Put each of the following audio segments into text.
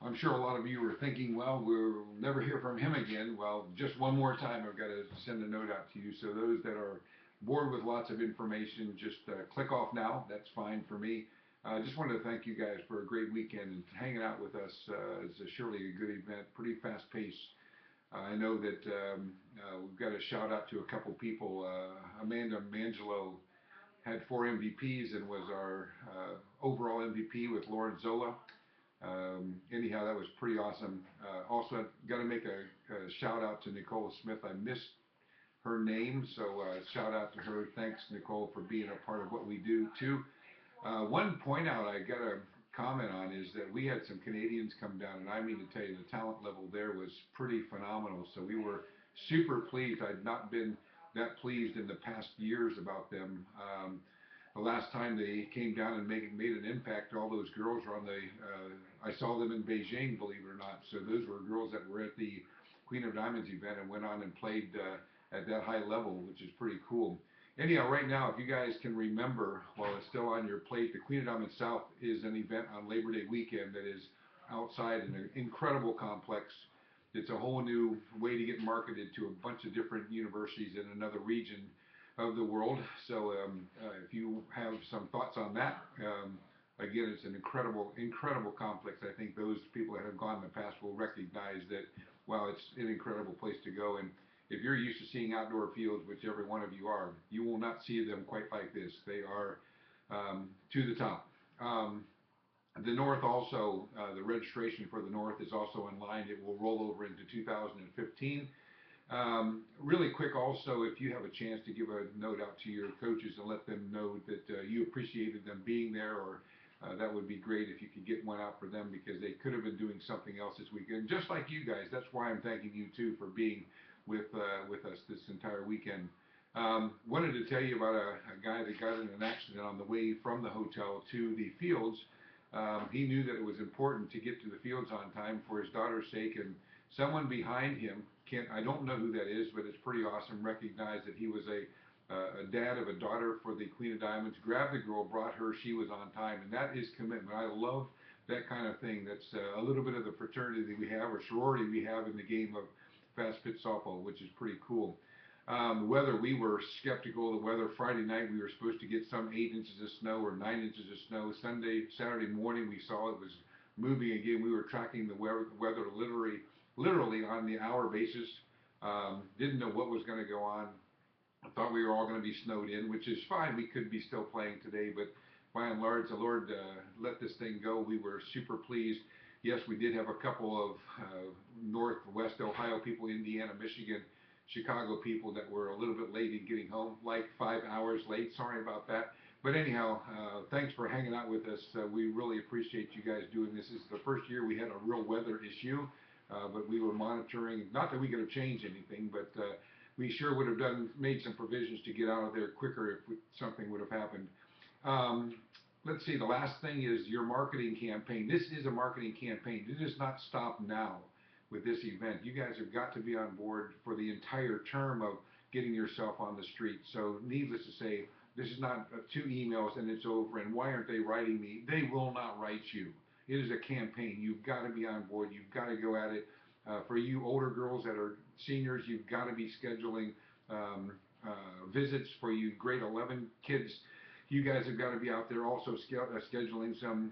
I'm sure a lot of you are thinking, well, we'll never hear from him again. Well, just one more time, I've got to send a note out to you. So those that are bored with lots of information, just click off now. That's fine for me. Just wanted to thank you guys for a great weekend and hanging out with us. It's surely a good event, pretty fast paced. I know that we've got a shout out to a couple people. Amanda Mangelo had 4 MVPs and was our overall MVP with Lauren Zola. Anyhow, that was pretty awesome. Also, got to make a shout out to Nicole Smith. I missed her name, so shout out to her. Thanks, Nicole, for being a part of what we do too. One point out I got to comment on is that we had some Canadians come down, and I mean to tell you, the talent level there was pretty phenomenal. So we were super pleased. I'd not been that pleased in the past years about them. The last time they came down and made an impact, all those girls were on the. I saw them in Beijing, believe it or not. So those were girls that were at the Queen of Diamonds event and went on and played at that high level, which is pretty cool. Anyhow, right now, if you guys can remember, while it's still on your plate, the Queen of Diamonds South is an event on Labor Day weekend that is outside in an incredible complex. It's a whole new way to get marketed to a bunch of different universities in another region of the world. So if you have some thoughts on that, again, it's an incredible complex. I think those people that have gone in the past will recognize that, wow, it's an incredible place to go. And if you're used to seeing outdoor fields, which every one of you are, you will not see them quite like this. They are to the top. The North also, the registration for the North is also online. It will roll over into 2015. Really quick also, if you have a chance to give a note out to your coaches and let them know that you appreciated them being there, or that would be great if you could get one out for them, because they could have been doing something else this weekend, just like you guys. That's why I'm thanking you too for being with us this entire weekend. Wanted to tell you about a guy that got in an accident on the way from the hotel to the fields. He knew that it was important to get to the fields on time for his daughter's sake, and someone behind him, I don't know who that is, but it's pretty awesome, recognized that he was a dad of a daughter for the Queen of Diamonds, grabbed the girl, brought her, she was on time, and that is commitment. I love that kind of thing. That's a little bit of the fraternity that we have, or sorority we have in the game of fast pitch softball, which is pretty cool. The weather, we were skeptical of the weather. Friday night we were supposed to get some 8 inches of snow or 9 inches of snow. Saturday morning we saw it was moving again. We were tracking the weather literally on the hour basis. Didn't know what was going to go on. I thought we were all going to be snowed in, which is fine. We could be still playing today, but by and large, the Lord let this thing go. We were super pleased. Yes, we did have a couple of Northwest Ohio people, Indiana, Michigan, Chicago people that were a little bit late in getting home, like 5 hours late. Sorry about that. But anyhow, thanks for hanging out with us. We really appreciate you guys doing this. This is the first year we had a real weather issue, but we were monitoring. Not that we could have changed anything, but we sure would have made some provisions to get out of there quicker if something would have happened. Let's see, the last thing is your marketing campaign. This is a marketing campaign. It does not stop now with this event. You guys have got to be on board for the entire term of getting yourself on the street. So needless to say, this is not 2 emails and it's over, and why aren't they writing me? They will not write you. It is a campaign. You've got to be on board. You've got to go at it. For you older girls that are seniors, you've got to be scheduling visits. For you grade 11 kids, you guys have got to be out there also scheduling some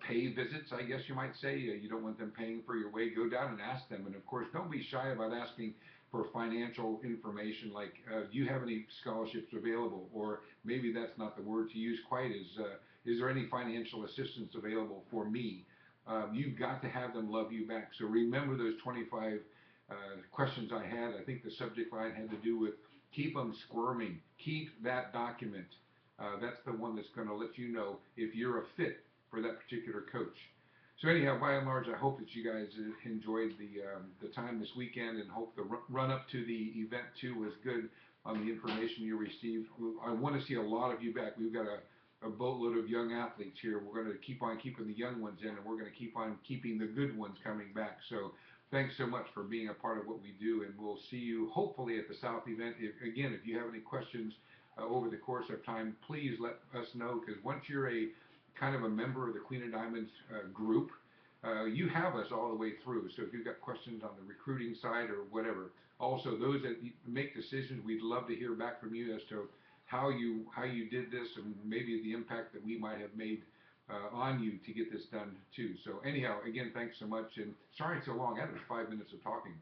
pay visits, I guess you might say. You don't want them paying for your way. Go down and ask them. And of course, don't be shy about asking for financial information, like, do you have any scholarships available? Or maybe that's not the word to use quite, is there any financial assistance available for me? You've got to have them love you back. So remember those 25 questions I had. I think the subject line had to do with keep them squirming. Keep that document. That's the one that's going to let you know if you're a fit for that particular coach. So anyhow, by and large, I hope that you guys enjoyed the time this weekend, and hope the run up to the event too was good on the information you received. I want to see a lot of you back. We've got a boatload of young athletes here. We're going to keep on keeping the young ones in, and we're going to keep on keeping the good ones coming back. So thanks so much for being a part of what we do, and we'll see you hopefully at the South event. Again, if you have any questions over the course of time, please let us know, because once you're a kind of a member of the Queen of Diamonds group, you have us all the way through. So if you've got questions on the recruiting side or whatever, also those that make decisions, we'd love to hear back from you as to how you did this and maybe the impact that we might have made on you to get this done too. So anyhow, again, thanks so much, and sorry it's so long. That was 5 minutes of talking.